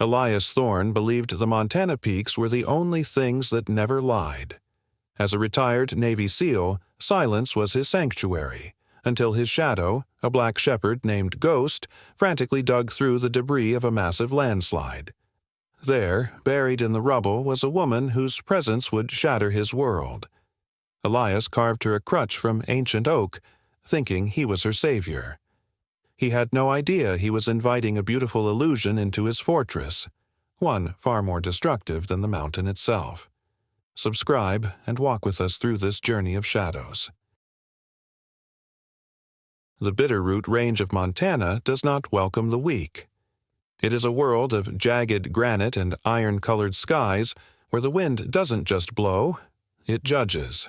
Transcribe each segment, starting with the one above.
Elias Thorne believed the Montana peaks were the only things that never lied. As a retired Navy SEAL, silence was his sanctuary, until his shadow, a black shepherd named Ghost, frantically dug through the debris of a massive landslide. There, buried in the rubble, was a woman whose presence would shatter his world. Elias carved her a crutch from ancient oak, thinking he was her savior. He had no idea he was inviting a beautiful illusion into his fortress, one far more destructive than the mountain itself. Subscribe and walk with us through this journey of shadows. The Bitterroot range of Montana does not welcome the weak. It is a world of jagged granite and iron-colored skies where the wind doesn't just blow, it judges.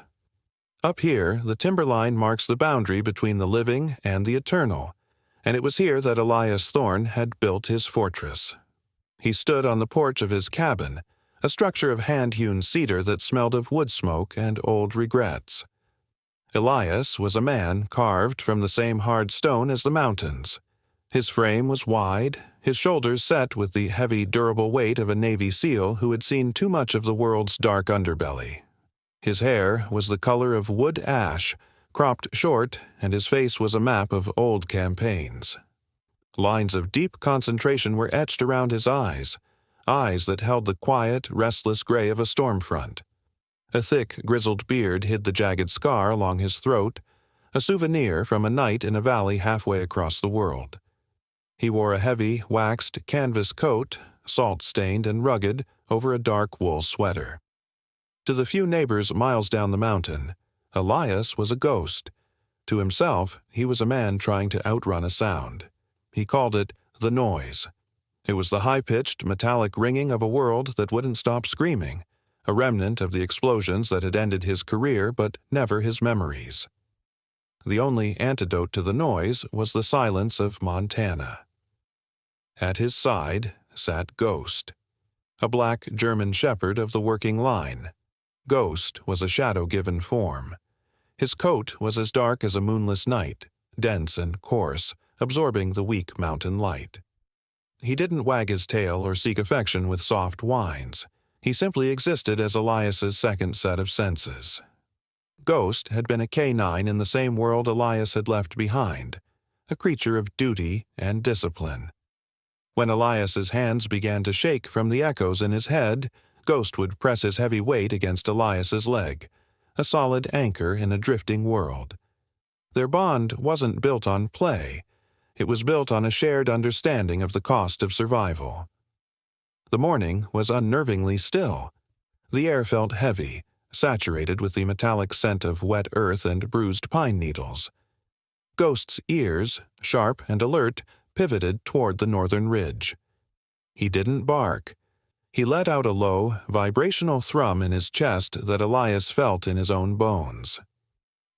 Up here, the timberline marks the boundary between the living and the eternal, and it was here that Elias Thorne had built his fortress. He stood on the porch of his cabin, a structure of hand-hewn cedar that smelled of wood smoke and old regrets. Elias was a man carved from the same hard stone as the mountains. His frame was wide, his shoulders set with the heavy, durable weight of a Navy SEAL who had seen too much of the world's dark underbelly. His hair was the color of wood ash, cropped short, and his face was a map of old campaigns. Lines of deep concentration were etched around his eyes that held the quiet, restless gray of a storm front. A thick, grizzled beard hid the jagged scar along his throat, a souvenir from a night in a valley halfway across the world. He wore a heavy, waxed canvas coat, salt-stained and rugged, over a dark wool sweater. To the few neighbors miles down the mountain, Elias was a ghost. To himself, he was a man trying to outrun a sound. He called it the noise. It was the high-pitched, metallic ringing of a world that wouldn't stop screaming, a remnant of the explosions that had ended his career but never his memories. The only antidote to the noise was the silence of Montana. At his side sat Ghost, a black German shepherd of the working line. Ghost was a shadow-given form. His coat was as dark as a moonless night, dense and coarse, absorbing the weak mountain light. He didn't wag his tail or seek affection with soft whines. He simply existed as Elias's second set of senses. Ghost had been a K-9 in the same world Elias had left behind, a creature of duty and discipline. When Elias's hands began to shake from the echoes in his head, Ghost would press his heavy weight against Elias's leg, a solid anchor in a drifting world. Their bond wasn't built on play. It was built on a shared understanding of the cost of survival. The morning was unnervingly still. The air felt heavy, saturated with the metallic scent of wet earth and bruised pine needles. Ghost's ears, sharp and alert, pivoted toward the northern ridge. He didn't bark. He let out a low, vibrational thrum in his chest that Elias felt in his own bones.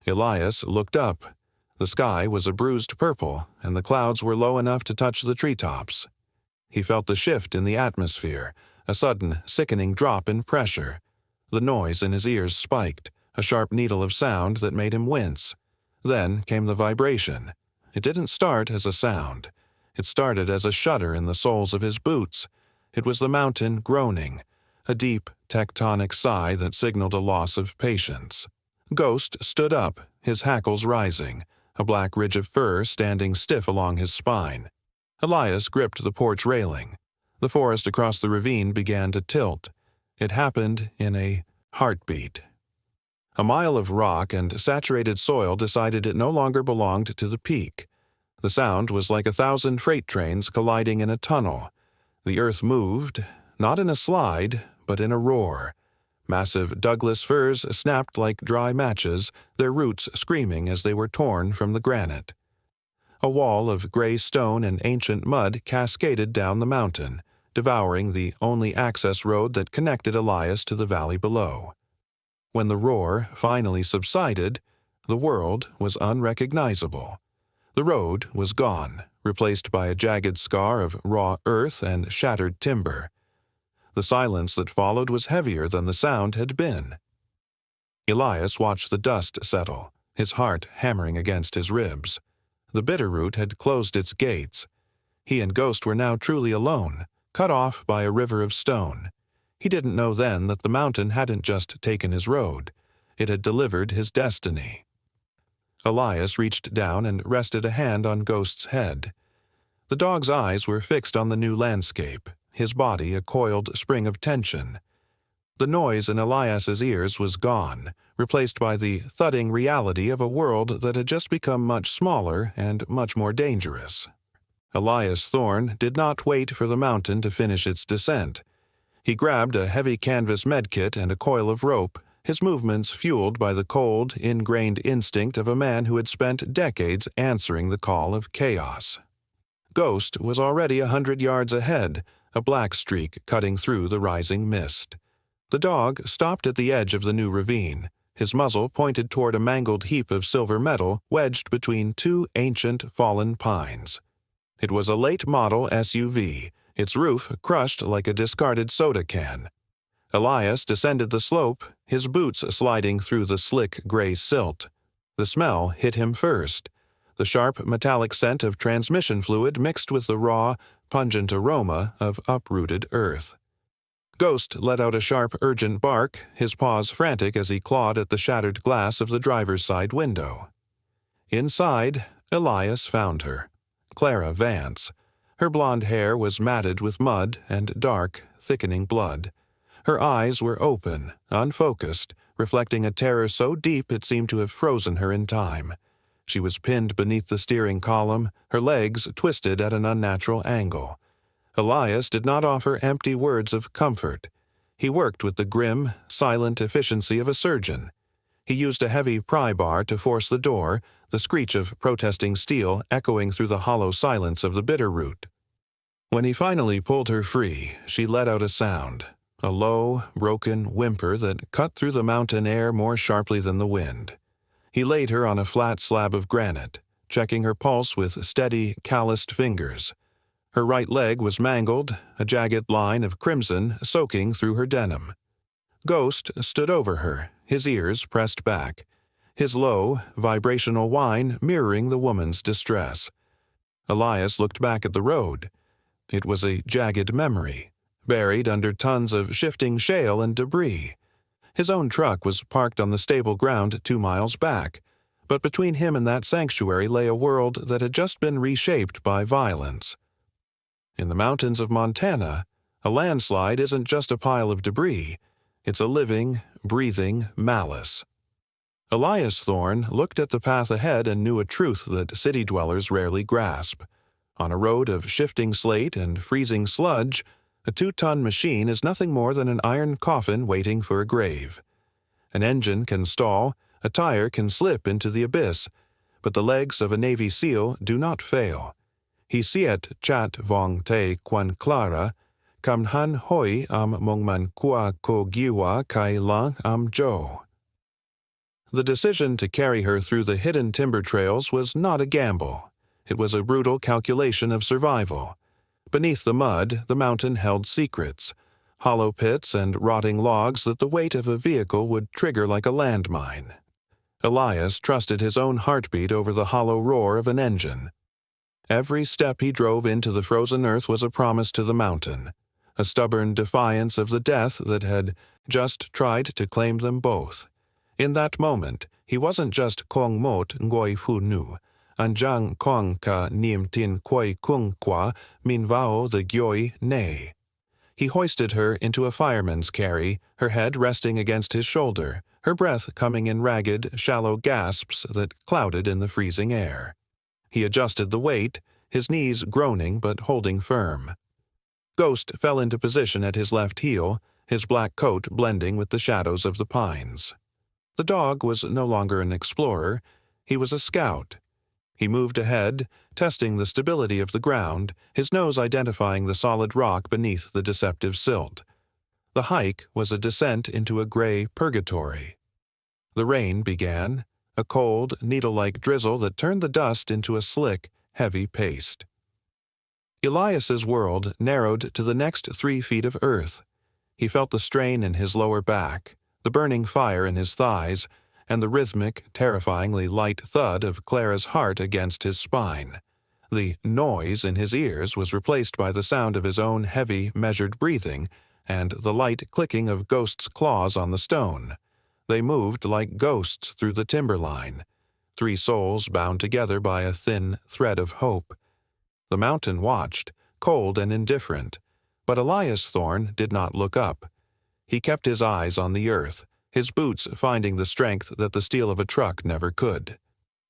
Elias looked up. The sky was a bruised purple, and the clouds were low enough to touch the treetops. He felt the shift in the atmosphere, a sudden, sickening drop in pressure. The noise in his ears spiked, a sharp needle of sound that made him wince. Then came the vibration. It didn't start as a sound. It started as a shudder in the soles of his boots. It was the mountain groaning, a deep, tectonic sigh that signaled a loss of patience. Ghost stood up, his hackles rising, a black ridge of fur standing stiff along his spine. Elias gripped the porch railing. The forest across the ravine began to tilt. It happened in a heartbeat. A mile of rock and saturated soil decided it no longer belonged to the peak. The sound was like 1,000 freight trains colliding in a tunnel. The earth moved, not in a slide, but in a roar. Massive Douglas firs snapped like dry matches, their roots screaming as they were torn from the granite. A wall of gray stone and ancient mud cascaded down the mountain, devouring the only access road that connected Elias to the valley below. When the roar finally subsided, the world was unrecognizable. The road was gone, replaced by a jagged scar of raw earth and shattered timber. The silence that followed was heavier than the sound had been. Elias watched the dust settle, his heart hammering against his ribs. The Bitterroot had closed its gates. He and Ghost were now truly alone, cut off by a river of stone. He didn't know then that the mountain hadn't just taken his road. It had delivered his destiny. Elias reached down and rested a hand on Ghost's head. The dog's eyes were fixed on the new landscape, his body a coiled spring of tension. The noise in Elias's ears was gone, replaced by the thudding reality of a world that had just become much smaller and much more dangerous. Elias Thorne did not wait for the mountain to finish its descent. He grabbed a heavy canvas medkit and a coil of rope, his movements fueled by the cold, ingrained instinct of a man who had spent decades answering the call of chaos. Ghost was already 100 yards ahead, a black streak cutting through the rising mist. The dog stopped at the edge of the new ravine, his muzzle pointed toward a mangled heap of silver metal wedged between two ancient fallen pines. It was a late-model SUV, its roof crushed like a discarded soda can. Elias descended the slope, his boots sliding through the slick gray silt. The smell hit him first. The sharp metallic scent of transmission fluid mixed with the raw, pungent aroma of uprooted earth. Ghost let out a sharp, urgent bark, his paws frantic as he clawed at the shattered glass of the driver's side window. Inside, Elias found her. Clara Vance. Her blonde hair was matted with mud and dark, thickening blood. Her eyes were open, unfocused, reflecting a terror so deep it seemed to have frozen her in time. She was pinned beneath the steering column, her legs twisted at an unnatural angle. Elias did not offer empty words of comfort. He worked with the grim, silent efficiency of a surgeon. He used a heavy pry bar to force the door, the screech of protesting steel echoing through the hollow silence of the Bitterroot. When he finally pulled her free, she let out a sound, a low, broken whimper that cut through the mountain air more sharply than the wind. He laid her on a flat slab of granite, checking her pulse with steady, calloused fingers. Her right leg was mangled, a jagged line of crimson soaking through her denim. Ghost stood over her, his ears pressed back, his low, vibrational whine mirroring the woman's distress. Elias looked back at the road. It was a jagged memory, buried under tons of shifting shale and debris. His own truck was parked on the stable ground 2 miles back, but between him and that sanctuary lay a world that had just been reshaped by violence. In the mountains of Montana, a landslide isn't just a pile of debris, it's a living, breathing malice. Elias Thorne looked at the path ahead and knew a truth that city dwellers rarely grasp. On a road of shifting slate and freezing sludge, a 2-ton machine is nothing more than an iron coffin waiting for a grave. An engine can stall, a tire can slip into the abyss, but the legs of a Navy SEAL do not fail. He siet chat vong te quan Clara, kam han hoi am mongman kua ko giwa kai lang am jo. The decision to carry her through the hidden timber trails was not a gamble. It was a brutal calculation of survival. Beneath the mud, the mountain held secrets, hollow pits and rotting logs that the weight of a vehicle would trigger like a landmine. Elias trusted his own heartbeat over the hollow roar of an engine. Every step he drove into the frozen earth was a promise to the mountain, a stubborn defiance of the death that had just tried to claim them both. In that moment, he wasn't just Kong Mot Ngoi Fu Nu, Anjang Kong Ka Nim Tin Koi Kung Kwa Min Vao the Gyoi Ne. He hoisted her into a fireman's carry, her head resting against his shoulder, her breath coming in ragged, shallow gasps that clouded in the freezing air. He adjusted the weight, his knees groaning but holding firm. Ghost fell into position at his left heel, his black coat blending with the shadows of the pines. The dog was no longer an explorer, he was a scout. He moved ahead, testing the stability of the ground, his nose identifying the solid rock beneath the deceptive silt. The hike was a descent into a gray purgatory. The rain began, a cold, needle-like drizzle that turned the dust into a slick, heavy paste. Elias's world narrowed to the next 3 feet of earth. He felt the strain in his lower back, the burning fire in his thighs, and the rhythmic, terrifyingly light thud of Clara's heart against his spine. The noise in his ears was replaced by the sound of his own heavy, measured breathing and the light clicking of Ghost's claws on the stone. They moved like ghosts through the timberline, three souls bound together by a thin thread of hope. The mountain watched, cold and indifferent, but Elias Thorne did not look up. He kept his eyes on the earth, his boots finding the strength that the steel of a truck never could.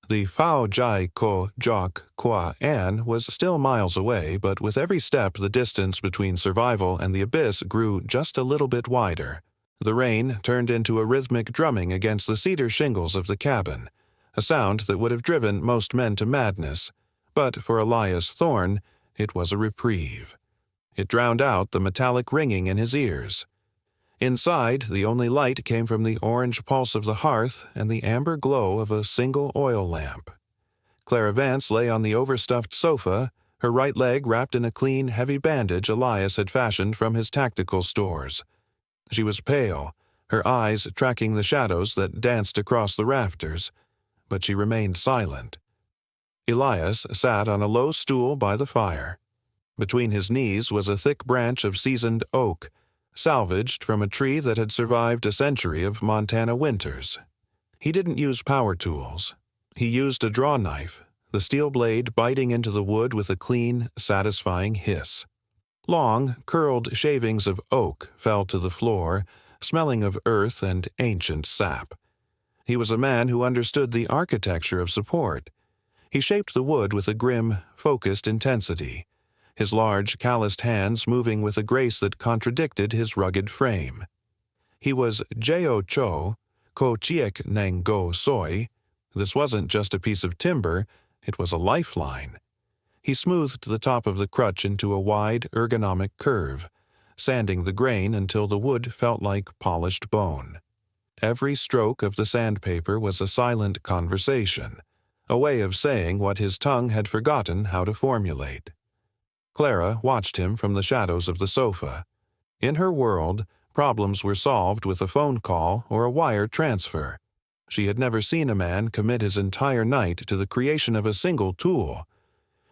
The Phao Jai Ko Jok Kwa An was still miles away, but with every step the distance between survival and the abyss grew just a little bit wider. The rain turned into a rhythmic drumming against the cedar shingles of the cabin, a sound that would have driven most men to madness, but for Elias Thorne it was a reprieve. It drowned out the metallic ringing in his ears. Inside, the only light came from the orange pulse of the hearth and the amber glow of a single oil lamp. Clara Vance lay on the overstuffed sofa, her right leg wrapped in a clean, heavy bandage Elias had fashioned from his tactical stores. She was pale, her eyes tracking the shadows that danced across the rafters, but she remained silent. Elias sat on a low stool by the fire. Between his knees was a thick branch of seasoned oak, salvaged from a tree that had survived a century of Montana winters. He didn't use power tools. He used a draw knife, the steel blade biting into the wood with a clean, satisfying hiss. Long, curled shavings of oak fell to the floor, smelling of earth and ancient sap. He was a man who understood the architecture of support. He shaped the wood with a grim, focused intensity, his large, calloused hands moving with a grace that contradicted his rugged frame. He was Jeo Cho, Ko Chiek Nang Go Soy. This wasn't just a piece of timber, it was a lifeline. He smoothed the top of the crutch into a wide, ergonomic curve, sanding the grain until the wood felt like polished bone. Every stroke of the sandpaper was a silent conversation, a way of saying what his tongue had forgotten how to formulate. Clara watched him from the shadows of the sofa. In her world, problems were solved with a phone call or a wire transfer. She had never seen a man commit his entire night to the creation of a single tool.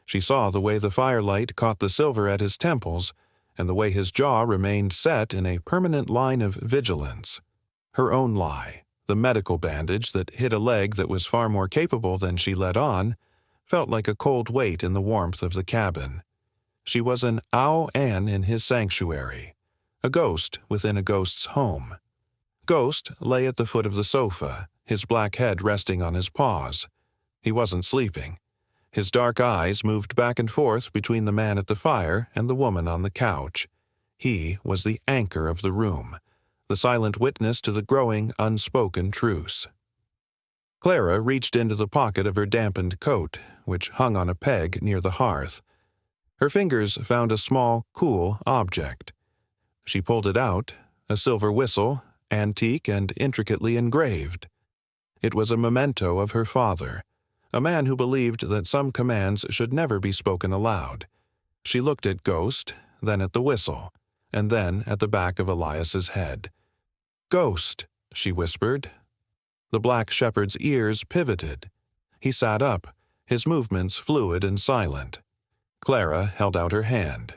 She saw the way the firelight caught the silver at his temples, and the way his jaw remained set in a permanent line of vigilance. Her own lie, the medical bandage that hid a leg that was far more capable than she let on, felt like a cold weight in the warmth of the cabin. She was an Ao An in his sanctuary, a ghost within a ghost's home. Ghost lay at the foot of the sofa, his black head resting on his paws. He wasn't sleeping. His dark eyes moved back and forth between the man at the fire and the woman on the couch. He was the anchor of the room, the silent witness to the growing, unspoken truce. Clara reached into the pocket of her dampened coat, which hung on a peg near the hearth. Her fingers found a small, cool object. She pulled it out, a silver whistle, antique and intricately engraved. It was a memento of her father, a man who believed that some commands should never be spoken aloud. She looked at Ghost, then at the whistle, and then at the back of Elias's head. "Ghost," she whispered. The black shepherd's ears pivoted. He sat up, his movements fluid and silent. Clara held out her hand.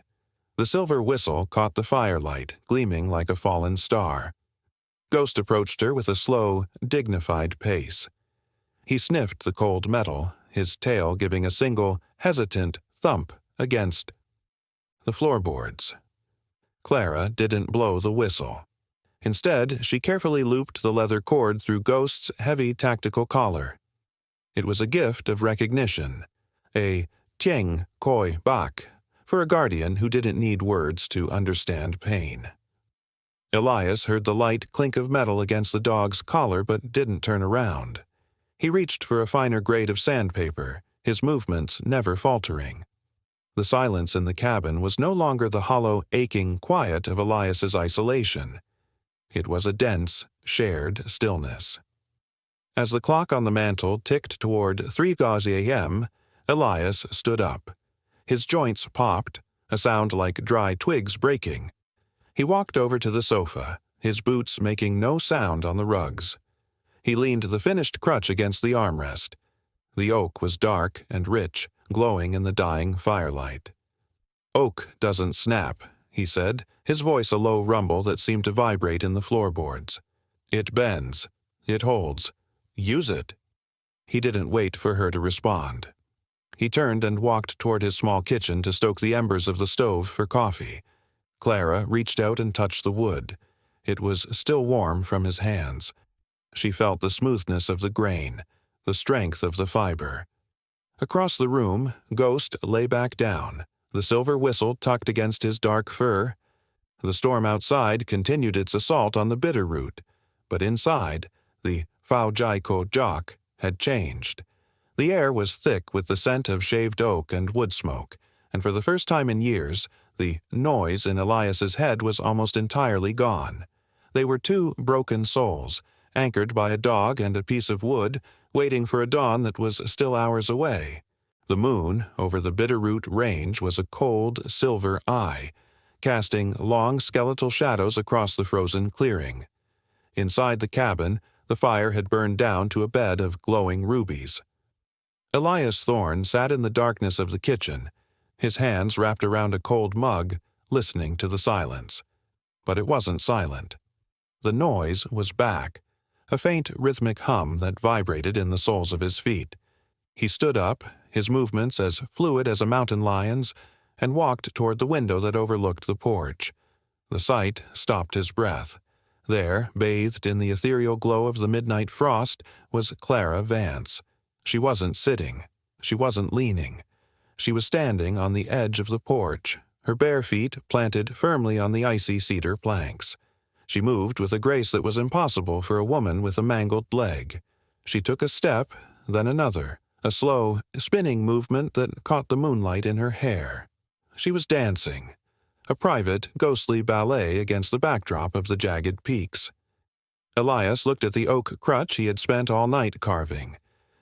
The silver whistle caught the firelight, gleaming like a fallen star. Ghost approached her with a slow, dignified pace. He sniffed the cold metal, his tail giving a single, hesitant thump against the floorboards. Clara didn't blow the whistle. Instead, she carefully looped the leather cord through Ghost's heavy tactical collar. It was a gift of recognition, a Tieng Koi Bak, for a guardian who didn't need words to understand pain. Elias heard the light clink of metal against the dog's collar but didn't turn around. He reached for a finer grade of sandpaper, his movements never faltering. The silence in the cabin was no longer the hollow, aching quiet of Elias's isolation. It was a dense, shared stillness. As the clock on the mantel ticked toward 3 a.m., Elias stood up. His joints popped, a sound like dry twigs breaking. He walked over to the sofa, his boots making no sound on the rugs. He leaned the finished crutch against the armrest. The oak was dark and rich, glowing in the dying firelight. "Oak doesn't snap," he said, his voice a low rumble that seemed to vibrate in the floorboards. "It bends. It holds. Use it." He didn't wait for her to respond. He turned and walked toward his small kitchen to stoke the embers of the stove for coffee. Clara reached out and touched the wood. It was still warm from his hands. She felt the smoothness of the grain, the strength of the fiber. Across the room, Ghost lay back down, the silver whistle tucked against his dark fur. The storm outside continued its assault on the Bitterroot, but inside, the Phao Jai Ko Jok had changed. The air was thick with the scent of shaved oak and wood smoke, and for the first time in years, the noise in Elias's head was almost entirely gone. They were two broken souls, anchored by a dog and a piece of wood, waiting for a dawn that was still hours away. The moon over the Bitterroot range was a cold, silver eye, casting long skeletal shadows across the frozen clearing. Inside the cabin, the fire had burned down to a bed of glowing rubies. Elias Thorne sat in the darkness of the kitchen, his hands wrapped around a cold mug, listening to the silence. But it wasn't silent. The noise was back, a faint rhythmic hum that vibrated in the soles of his feet. He stood up, his movements as fluid as a mountain lion's, and walked toward the window that overlooked the porch. The sight stopped his breath. There, bathed in the ethereal glow of the midnight frost, was Clara Vance. She wasn't sitting. She wasn't leaning. She was standing on the edge of the porch, her bare feet planted firmly on the icy cedar planks. She moved with a grace that was impossible for a woman with a mangled leg. She took a step, then another, a slow, spinning movement that caught the moonlight in her hair. She was dancing, a private, ghostly ballet against the backdrop of the jagged peaks. Elias looked at the oak crutch he had spent all night carving.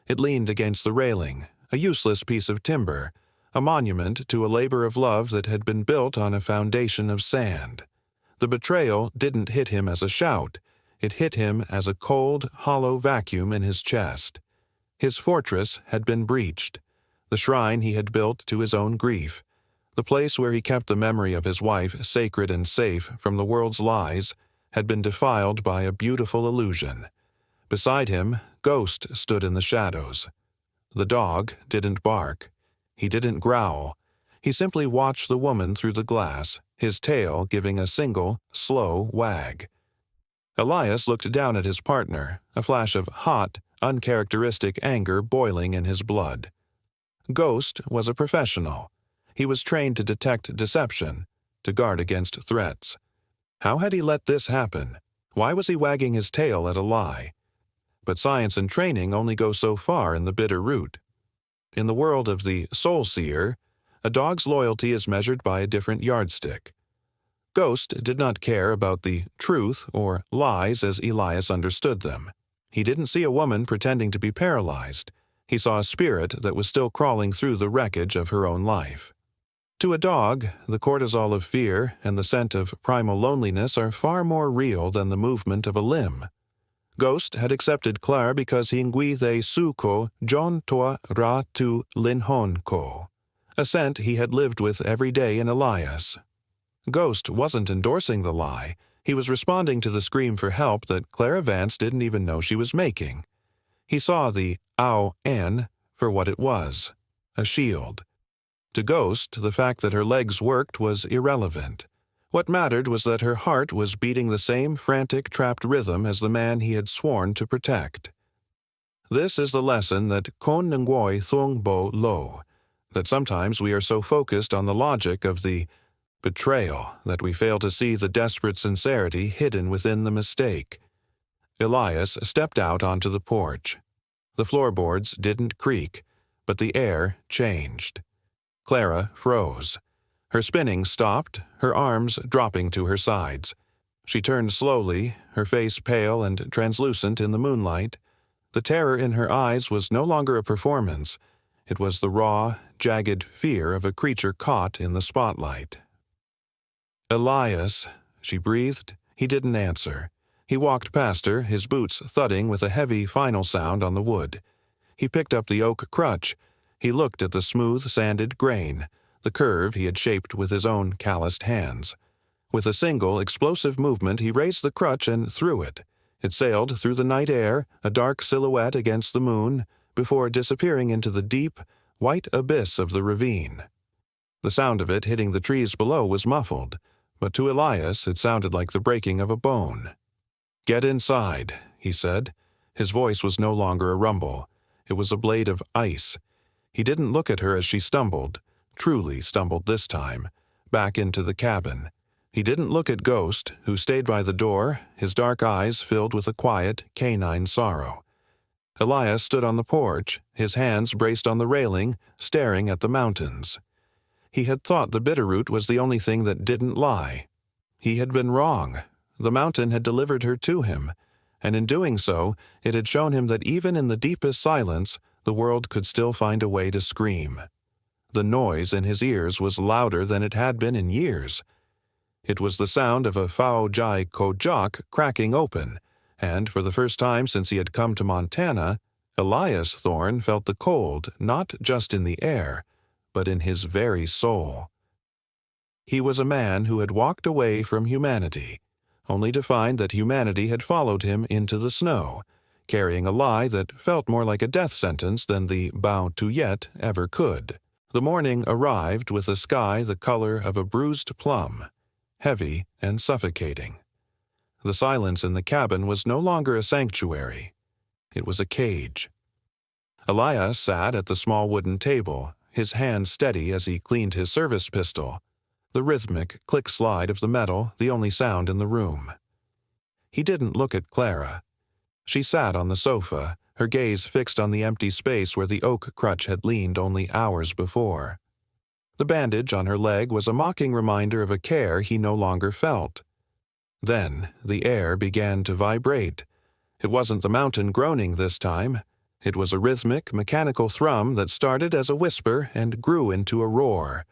It leaned against the railing, a useless piece of timber, a monument to a labor of love that had been built on a foundation of sand. The betrayal didn't hit him as a shout. It hit him as a cold, hollow vacuum in his chest. His fortress had been breached, the shrine he had built to his own grief, the place where he kept the memory of his wife sacred and safe from the world's lies, had been defiled by a beautiful illusion. Beside him, Ghost stood in the shadows. The dog didn't bark. He didn't growl. He simply watched the woman through the glass, his tail giving a single, slow wag. Elias looked down at his partner, a flash of hot, uncharacteristic anger boiling in his blood. Ghost was a professional. He was trained to detect deception, to guard against threats. How had he let this happen? Why was he wagging his tail at a lie? But science and training only go so far in the Bitterroot. In the world of the soul seer, a dog's loyalty is measured by a different yardstick. Ghost did not care about the truth or lies as Elias understood them. He didn't see a woman pretending to be paralyzed. He saw a spirit that was still crawling through the wreckage of her own life. To a dog, the cortisol of fear and the scent of primal loneliness are far more real than the movement of a limb. Ghost had accepted Clara because he ngui they su ko jon toa ra tu linhon ko, a scent he had lived with every day in Elias. Ghost wasn't endorsing the lie. He was responding to the scream for help that Clara Vance didn't even know she was making. He saw the "Ow-en" for what it was, a shield. To Ghost, the fact that her legs worked was irrelevant. What mattered was that her heart was beating the same frantic, trapped rhythm as the man he had sworn to protect. This is the lesson that Kon Ngoi Thung Bo Lo, that sometimes we are so focused on the logic of the betrayal that we fail to see the desperate sincerity hidden within the mistake. Elias stepped out onto the porch. The floorboards didn't creak, but the air changed. Clara froze. Her spinning stopped, her arms dropping to her sides. She turned slowly, her face pale and translucent in the moonlight. The terror in her eyes was no longer a performance. It was the raw, jagged fear of a creature caught in the spotlight. "Elias," she breathed. He didn't answer. He walked past her, his boots thudding with a heavy final sound on the wood. He picked up the oak crutch. He looked at the smooth, sanded grain, the curve he had shaped with his own calloused hands. With a single, explosive movement, he raised the crutch and threw it. It sailed through the night air, a dark silhouette against the moon, before disappearing into the deep, white abyss of the ravine. The sound of it hitting the trees below was muffled, but to Elias it sounded like the breaking of a bone. "Get inside," he said. His voice was no longer a rumble. It was a blade of ice. He didn't look at her as she stumbled, truly stumbled this time, back into the cabin. He didn't look at Ghost, who stayed by the door, his dark eyes filled with a quiet, canine sorrow. Elias stood on the porch, his hands braced on the railing, staring at the mountains. He had thought the Bitterroot was the only thing that didn't lie. He had been wrong. The mountain had delivered her to him, and in doing so, it had shown him that even in the deepest silence, the world could still find a way to scream. The noise in his ears was louder than it had been in years. It was the sound of a Phao Jai Kojak cracking open, and for the first time since he had come to Montana, Elias Thorne felt the cold not just in the air, but in his very soul. He was a man who had walked away from humanity, only to find that humanity had followed him into the snow, carrying a lie that felt more like a death sentence than the Bao Tuyet ever could. The morning arrived with a sky the color of a bruised plum, heavy and suffocating. The silence in the cabin was no longer a sanctuary. It was a cage. Elias sat at the small wooden table, his hand steady as he cleaned his service pistol, the rhythmic click-slide of the metal the only sound in the room. He didn't look at Clara. She sat on the sofa, her gaze fixed on the empty space where the oak crutch had leaned only hours before. The bandage on her leg was a mocking reminder of a care he no longer felt. Then the air began to vibrate. It wasn't the mountain groaning this time. It was a rhythmic, mechanical thrum that started as a whisper and grew into a roar.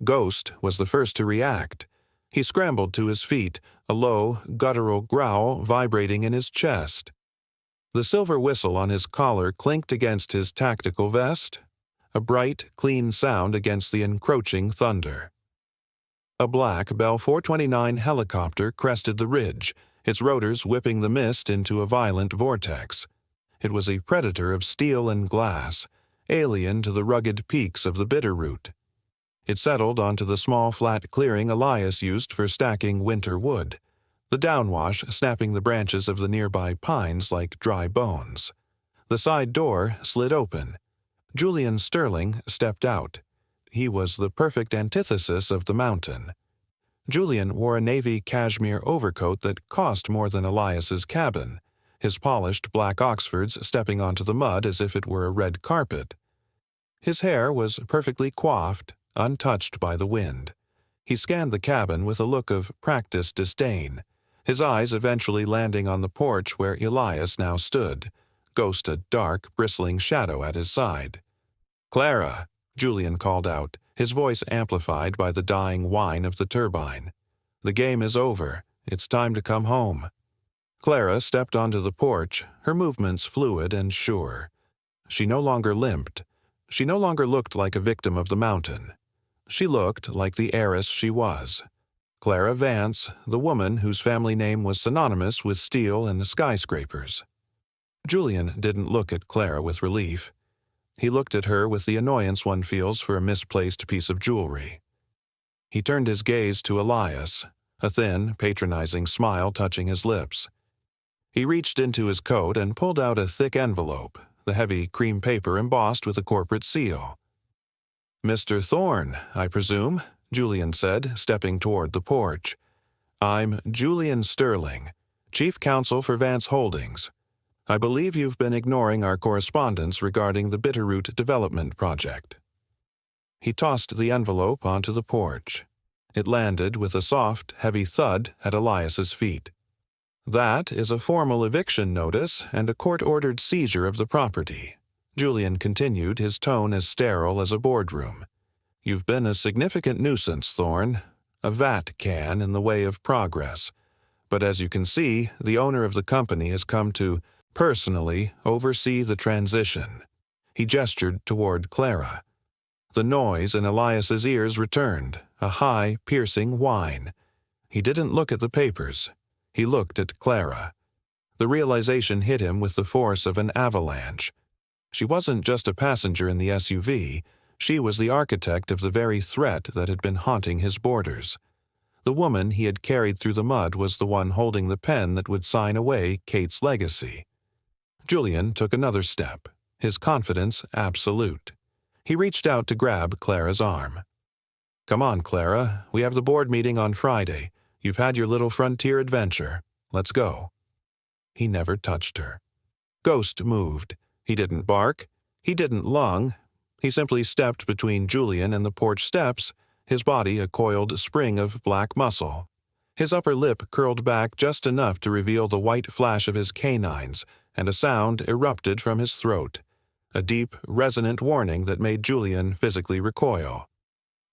Ghost was the first to react. He scrambled to his feet, a low, guttural growl vibrating in his chest. The silver whistle on his collar clinked against his tactical vest, a bright, clean sound against the encroaching thunder. A black Bell 429 helicopter crested the ridge, its rotors whipping the mist into a violent vortex. It was a predator of steel and glass, alien to the rugged peaks of the Bitterroot. It settled onto the small flat clearing Elias used for stacking winter wood, the downwash snapping the branches of the nearby pines like dry bones. The side door slid open. Julian Sterling stepped out. He was the perfect antithesis of the mountain. Julian wore a navy cashmere overcoat that cost more than Elias's cabin, his polished black Oxfords stepping onto the mud as if it were a red carpet. His hair was perfectly coiffed, untouched by the wind. He scanned the cabin with a look of practiced disdain, his eyes eventually landing on the porch where Elias now stood, Ghost a dark, bristling shadow at his side. "Clara," Julian called out, his voice amplified by the dying whine of the turbine. "The game is over. It's time to come home." Clara stepped onto the porch, her movements fluid and sure. She no longer limped. She no longer looked like a victim of the mountain. She looked like the heiress she was. Clara Vance, the woman whose family name was synonymous with steel and skyscrapers. Julian didn't look at Clara with relief. He looked at her with the annoyance one feels for a misplaced piece of jewelry. He turned his gaze to Elias, a thin, patronizing smile touching his lips. He reached into his coat and pulled out a thick envelope, the heavy cream paper embossed with a corporate seal. "Mr. Thorne, I presume," Julian said, stepping toward the porch. "I'm Julian Sterling, Chief Counsel for Vance Holdings. I believe you've been ignoring our correspondence regarding the Bitterroot development project." He tossed the envelope onto the porch. It landed with a soft, heavy thud at Elias's feet. "That is a formal eviction notice and a court-ordered seizure of the property," Julian continued, his tone as sterile as a boardroom. "You've been a significant nuisance, Thorne, a vat can in the way of progress. But as you can see, the owner of the company has come to personally oversee the transition. He gestured toward Clara. The noise in Elias's ears returned, a high, piercing whine. He didn't look at the papers. He looked at Clara. The realization hit him with the force of an avalanche. She wasn't just a passenger in the SUV. She was the architect of the very threat that had been haunting his borders. The woman he had carried through the mud was the one holding the pen that would sign away Kate's legacy. Julian took another step, his confidence absolute. He reached out to grab Clara's arm. "Come on, Clara. We have the board meeting on Friday. You've had your little frontier adventure. Let's go." He never touched her. Ghost moved. He didn't bark. He didn't lung. He simply stepped between Julian and the porch steps, his body a coiled spring of black muscle. His upper lip curled back just enough to reveal the white flash of his canines, and a sound erupted from his throat. A deep, resonant warning that made Julian physically recoil.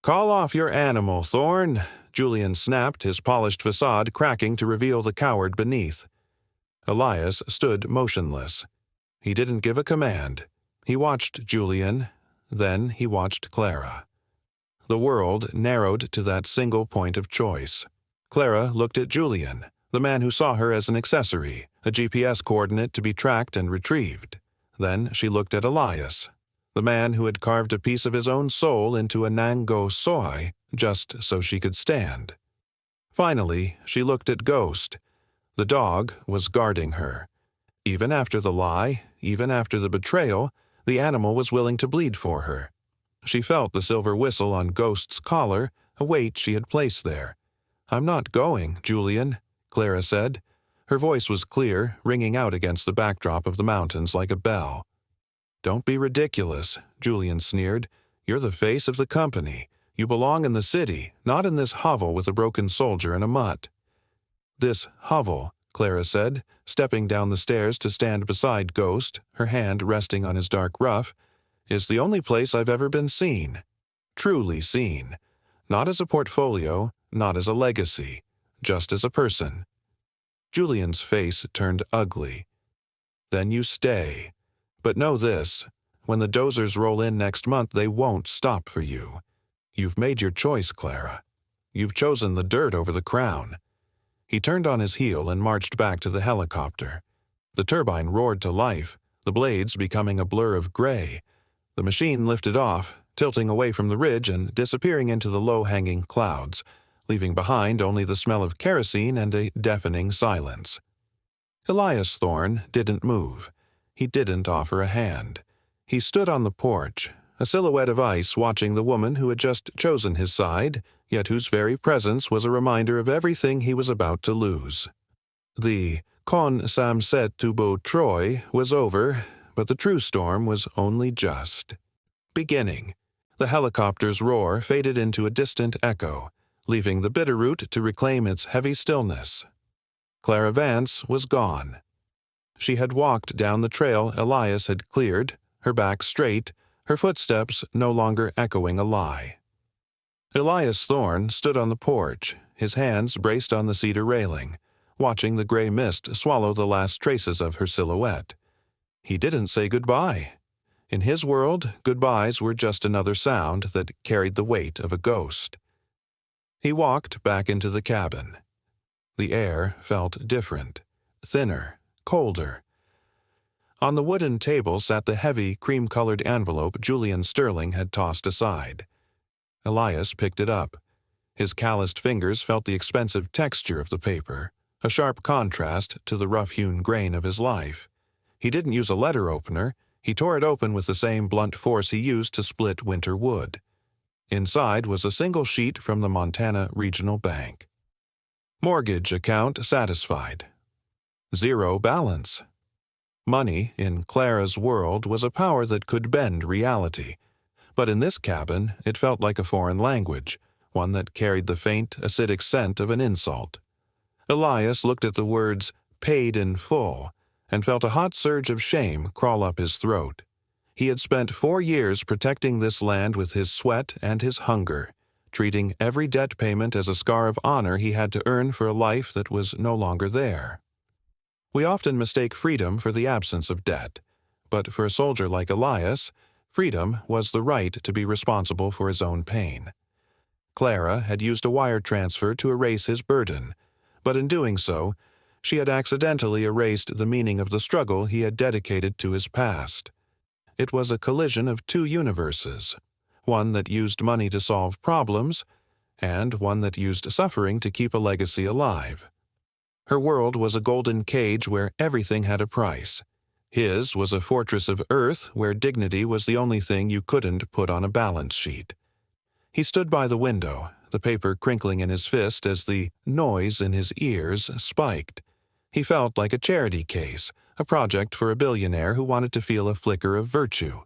"Call off your animal, Thorne," Julian snapped, his polished facade cracking to reveal the coward beneath. Elias stood motionless. He didn't give a command. He watched Julian, then he watched Clara. The world narrowed to that single point of choice. Clara looked at Julian, the man who saw her as an accessory, a GPS coordinate to be tracked and retrieved. Then she looked at Elias, the man who had carved a piece of his own soul into a Nango soy just so she could stand. Finally, she looked at Ghost. The dog was guarding her. Even after the lie, even after the betrayal, the animal was willing to bleed for her. She felt the silver whistle on Ghost's collar, a weight she had placed there. "I'm not going, Julian," Clara said. Her voice was clear, ringing out against the backdrop of the mountains like a bell. "Don't be ridiculous," Julian sneered. "You're the face of the company. You belong in the city, not in this hovel with a broken soldier and a mutt." "This hovel," Clara said, stepping down the stairs to stand beside Ghost, her hand resting on his dark ruff, "is the only place I've ever been seen. Truly seen. Not as a portfolio, not as a legacy, just as a person." Julian's face turned ugly. "Then you stay. But know this, when the dozers roll in next month, they won't stop for you. You've made your choice, Clara. You've chosen the dirt over the crown." He turned on his heel and marched back to the helicopter. The turbine roared to life, the blades becoming a blur of gray. The machine lifted off, tilting away from the ridge and disappearing into the low-hanging clouds, leaving behind only the smell of kerosene and a deafening silence. Elias Thorne didn't move. He didn't offer a hand. He stood on the porch, a silhouette of ice watching the woman who had just chosen his side, yet whose very presence was a reminder of everything he was about to lose. The Con Sam Set Tu Bo Troy was over, but the true storm was only just beginning. The helicopter's roar faded into a distant echo, leaving the Bitterroot to reclaim its heavy stillness. Clara Vance was gone. She had walked down the trail Elias had cleared, her back straight, her footsteps no longer echoing a lie. Elias Thorne stood on the porch, his hands braced on the cedar railing, watching the gray mist swallow the last traces of her silhouette. He didn't say goodbye. In his world, goodbyes were just another sound that carried the weight of a ghost. He walked back into the cabin. The air felt different, thinner, colder. On the wooden table sat the heavy, cream-colored envelope Julian Sterling had tossed aside. Elias picked it up. His calloused fingers felt the expensive texture of the paper, a sharp contrast to the rough-hewn grain of his life. He didn't use a letter opener. He tore it open with the same blunt force he used to split winter wood. Inside was a single sheet from the Montana Regional Bank. Mortgage account satisfied. Zero balance. Money, in Clara's world, was a power that could bend reality. But in this cabin, it felt like a foreign language, one that carried the faint, acidic scent of an insult. Elias looked at the words, "paid in full," and felt a hot surge of shame crawl up his throat. He had spent 4 years protecting this land with his sweat and his hunger, treating every debt payment as a scar of honor he had to earn for a life that was no longer there. We often mistake freedom for the absence of debt, But for a soldier like Elias, freedom was the right to be responsible for his own pain. Clara had used a wire transfer to erase his burden, but in doing so, she had accidentally erased the meaning of the struggle he had dedicated to his past. It was a collision of two universes, one that used money to solve problems, and one that used suffering to keep a legacy alive. Her world was a golden cage where everything had a price. His was a fortress of earth where dignity was the only thing you couldn't put on a balance sheet. He stood by the window, the paper crinkling in his fist as the noise in his ears spiked. He felt like a charity case, a project for a billionaire who wanted to feel a flicker of virtue.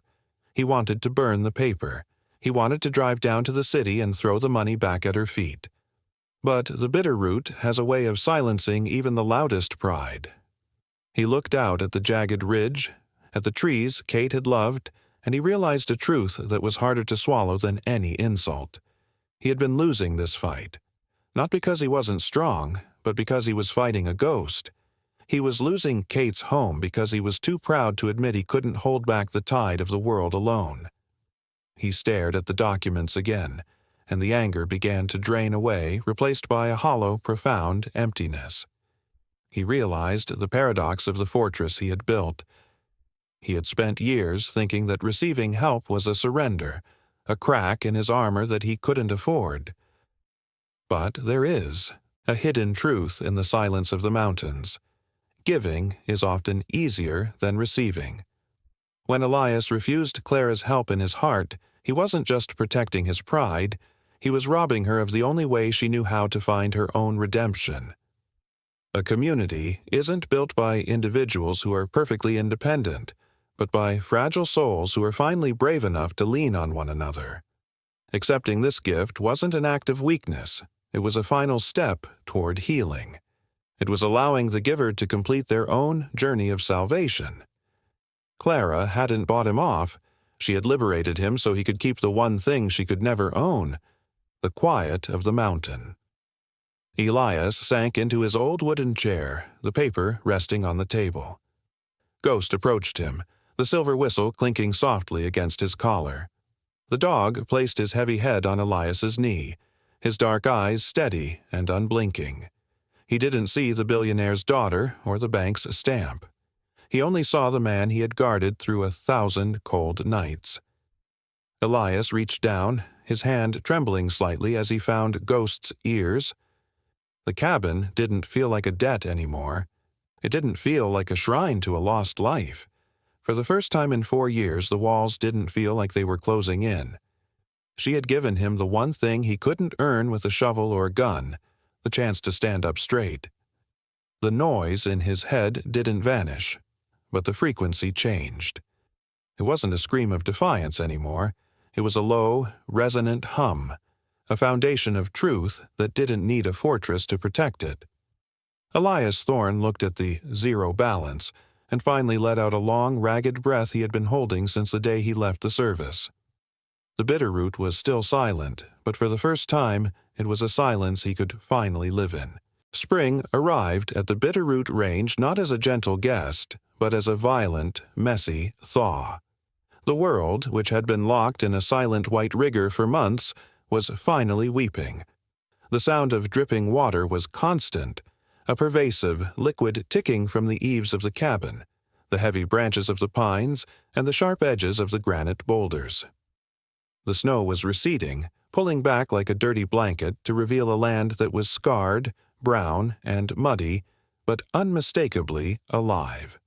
He wanted to burn the paper. He wanted to drive down to the city and throw the money back at her feet. But the Bitterroot has a way of silencing even the loudest pride. He looked out at the jagged ridge, at the trees Kate had loved, and he realized a truth that was harder to swallow than any insult. He had been losing this fight, not because he wasn't strong, but because he was fighting a ghost. He was losing Kate's home because he was too proud to admit he couldn't hold back the tide of the world alone. He stared at the documents again, and the anger began to drain away, replaced by a hollow, profound emptiness. He realized the paradox of the fortress he had built. He had spent years thinking that receiving help was a surrender, a crack in his armor that he couldn't afford. But there is a hidden truth in the silence of the mountains. Giving is often easier than receiving. When Elias refused Clara's help in his heart, he wasn't just protecting his pride, he was robbing her of the only way she knew how to find her own redemption. A community isn't built by individuals who are perfectly independent, but by fragile souls who are finally brave enough to lean on one another. Accepting this gift wasn't an act of weakness, it was a final step toward healing. It was allowing the giver to complete their own journey of salvation. Clara hadn't bought him off, she had liberated him so he could keep the one thing she could never own, the quiet of the mountain. Elias sank into his old wooden chair, the paper resting on the table. Ghost approached him, the silver whistle clinking softly against his collar. The dog placed his heavy head on Elias's knee, his dark eyes steady and unblinking. He didn't see the billionaire's daughter or the bank's stamp. He only saw the man he had guarded through 1,000 cold nights. Elias reached down, his hand trembling slightly as he found Ghost's ears. The cabin didn't feel like a debt anymore. It didn't feel like a shrine to a lost life. For the first time in 4 years, the walls didn't feel like they were closing in. She had given him the one thing he couldn't earn with a shovel or a gun, the chance to stand up straight. The noise in his head didn't vanish, but the frequency changed. It wasn't a scream of defiance anymore. It was a low, resonant hum, a foundation of truth that didn't need a fortress to protect it. Elias Thorne looked at the zero balance and finally let out a long, ragged breath he had been holding since the day he left the service. The Bitterroot was still silent, but for the first time, it was a silence he could finally live in. Spring arrived at the Bitterroot range not as a gentle guest, but as a violent, messy thaw. The world, which had been locked in a silent white rigor for months, was finally weeping. The sound of dripping water was constant, a pervasive, liquid ticking from the eaves of the cabin, the heavy branches of the pines, and the sharp edges of the granite boulders. The snow was receding, pulling back like a dirty blanket to reveal a land that was scarred, brown, and muddy, but unmistakably alive.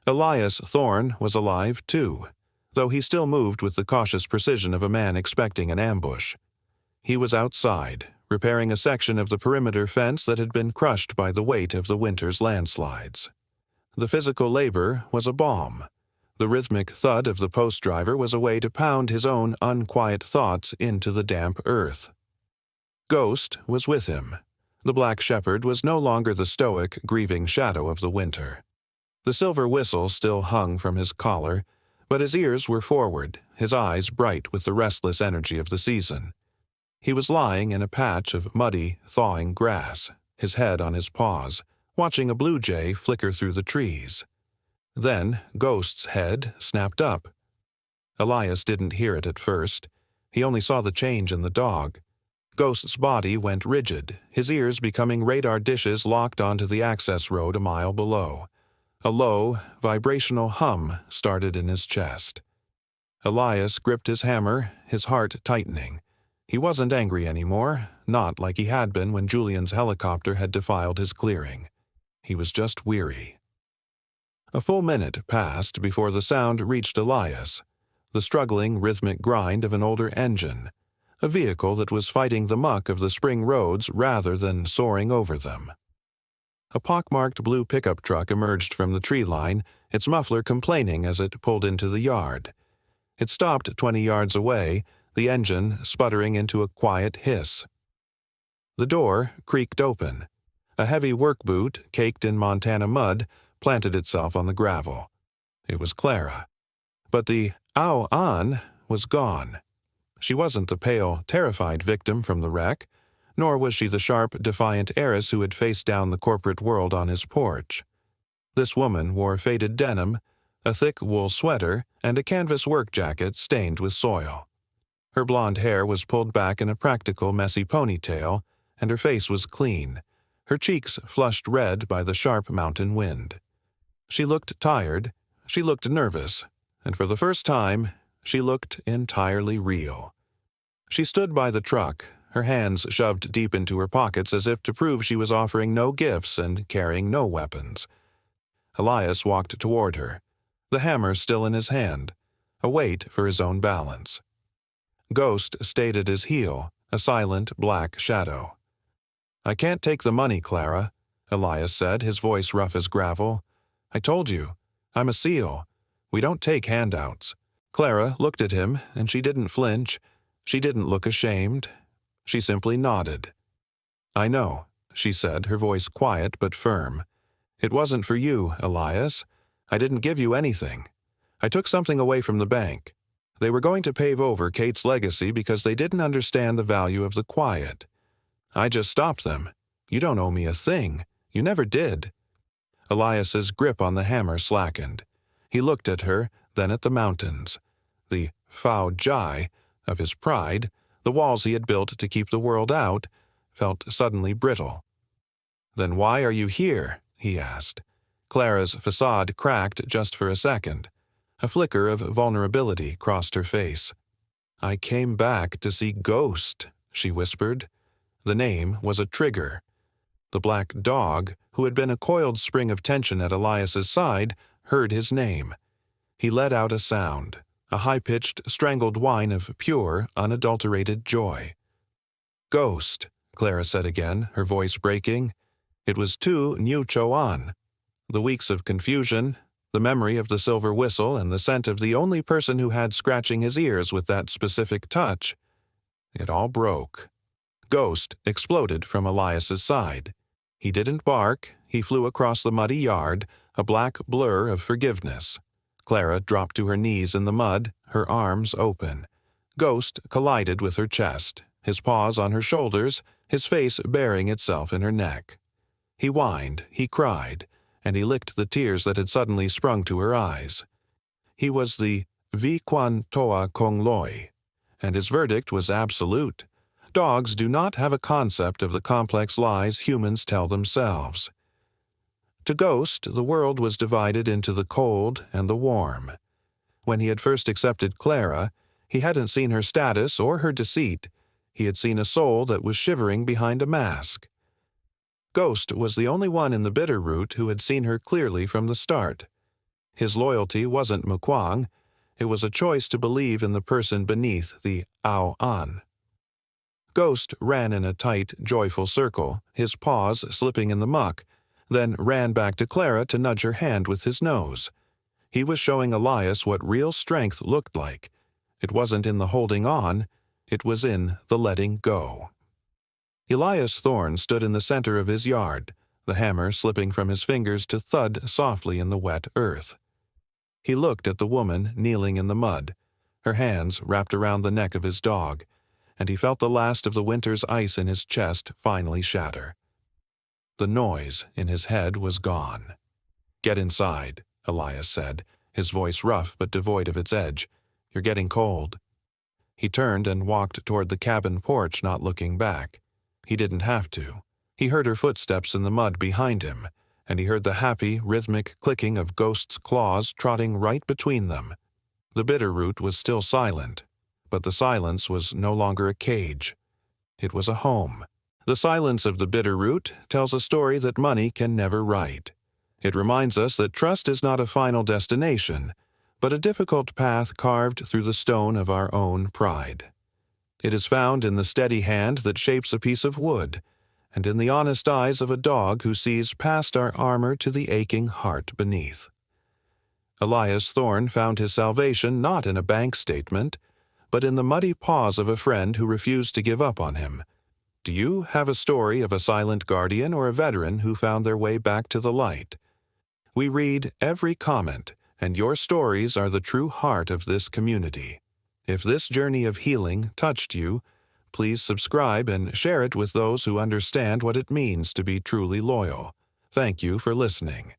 Elias Thorne was alive, too, though he still moved with the cautious precision of a man expecting an ambush. He was outside, repairing a section of the perimeter fence that had been crushed by the weight of the winter's landslides. The physical labor was a balm. The rhythmic thud of the post driver was a way to pound his own unquiet thoughts into the damp earth. Ghost was with him. The black shepherd was no longer the stoic, grieving shadow of the winter. The silver whistle still hung from his collar, but his ears were forward, his eyes bright with the restless energy of the season. He was lying in a patch of muddy, thawing grass, his head on his paws, watching a blue jay flicker through the trees. Then Ghost's head snapped up. Elias didn't hear it at first. He only saw the change in the dog. Ghost's body went rigid, his ears becoming radar dishes locked onto the access road a mile below. A low, vibrational hum started in his chest. Elias gripped his hammer, his heart tightening. He wasn't angry anymore, not like he had been when Julian's helicopter had defiled his clearing. He was just weary. A full minute passed before the sound reached Elias, the struggling, rhythmic grind of an older engine, a vehicle that was fighting the muck of the spring roads rather than soaring over them. A pockmarked blue pickup truck emerged from the tree line, its muffler complaining as it pulled into the yard. It stopped 20 yards away, the engine sputtering into a quiet hiss. The door creaked open. A heavy work boot, caked in Montana mud, planted itself on the gravel. It was Clara. But the "ow-on" was gone. She wasn't the pale, terrified victim from the wreck, nor was she the sharp, defiant heiress who had faced down the corporate world on his porch. This woman wore faded denim, a thick wool sweater, and a canvas work jacket stained with soil. Her blonde hair was pulled back in a practical, messy ponytail, and her face was clean, her cheeks flushed red by the sharp mountain wind. She looked tired, she looked nervous, and for the first time, she looked entirely real. She stood by the truck, her hands shoved deep into her pockets as if to prove she was offering no gifts and carrying no weapons. Elias walked toward her, the hammer still in his hand, a weight for his own balance. Ghost stayed at his heel, a silent black shadow. "I can't take the money, Clara," Elias said, his voice rough as gravel. "I told you, I'm a SEAL. We don't take handouts." Clara looked at him, and she didn't flinch. She didn't look ashamed. She simply nodded. "I know," she said, her voice quiet but firm. "It wasn't for you, Elias. I didn't give you anything. I took something away from the bank. They were going to pave over Kate's legacy because they didn't understand the value of the quiet. I just stopped them. You don't owe me a thing. You never did." Elias's grip on the hammer slackened. He looked at her, then at the mountains. The Fao Jai of his pride, the walls he had built to keep the world out, felt suddenly brittle. "Then why are you here?" he asked. Clara's facade cracked just for a second. A flicker of vulnerability crossed her face. "I came back to see Ghost," she whispered. The name was a trigger. The black dog, who had been a coiled spring of tension at Elias's side, heard his name. He let out a sound, a high-pitched, strangled whine of pure, unadulterated joy. "Ghost," Clara said again, her voice breaking. It was too New Choan. The weeks of confusion, the memory of the silver whistle and the scent of the only person who had scratching his ears with that specific touch. It all broke. Ghost exploded from Elias's side. He didn't bark. He flew across the muddy yard, a black blur of forgiveness. Clara dropped to her knees in the mud, her arms open. Ghost collided with her chest, his paws on her shoulders, his face burying itself in her neck. He whined, he cried, and he licked the tears that had suddenly sprung to her eyes. He was the Vi Quan Toa Kong Loi, and his verdict was absolute. Dogs do not have a concept of the complex lies humans tell themselves. To Ghost, the world was divided into the cold and the warm. When he had first accepted Clara, he hadn't seen her status or her deceit. He had seen a soul that was shivering behind a mask. Ghost was the only one in the Bitterroot who had seen her clearly from the start. His loyalty wasn't Mukwang. It was a choice to believe in the person beneath the Ao-an. Ghost ran in a tight, joyful circle, his paws slipping in the muck, then ran back to Clara to nudge her hand with his nose. He was showing Elias what real strength looked like. It wasn't in the holding on, it was in the letting go. Elias Thorne stood in the center of his yard, the hammer slipping from his fingers to thud softly in the wet earth. He looked at the woman kneeling in the mud, her hands wrapped around the neck of his dog, and he felt the last of the winter's ice in his chest finally shatter. The noise in his head was gone. "Get inside," Elias said, his voice rough but devoid of its edge. "You're getting cold." He turned and walked toward the cabin porch, not looking back. He didn't have to. He heard her footsteps in the mud behind him, and he heard the happy, rhythmic clicking of Ghost's claws trotting right between them. The Bitterroot was still silent, but the silence was no longer a cage. It was a home. The silence of the Bitterroot tells a story that money can never write. It reminds us that trust is not a final destination, but a difficult path carved through the stone of our own pride. It is found in the steady hand that shapes a piece of wood, and in the honest eyes of a dog who sees past our armor to the aching heart beneath. Elias Thorne found his salvation not in a bank statement, but in the muddy paws of a friend who refused to give up on him. Do you have a story of a silent guardian or a veteran who found their way back to the light? We read every comment, and your stories are the true heart of this community. If this journey of healing touched you, please subscribe and share it with those who understand what it means to be truly loyal. Thank you for listening.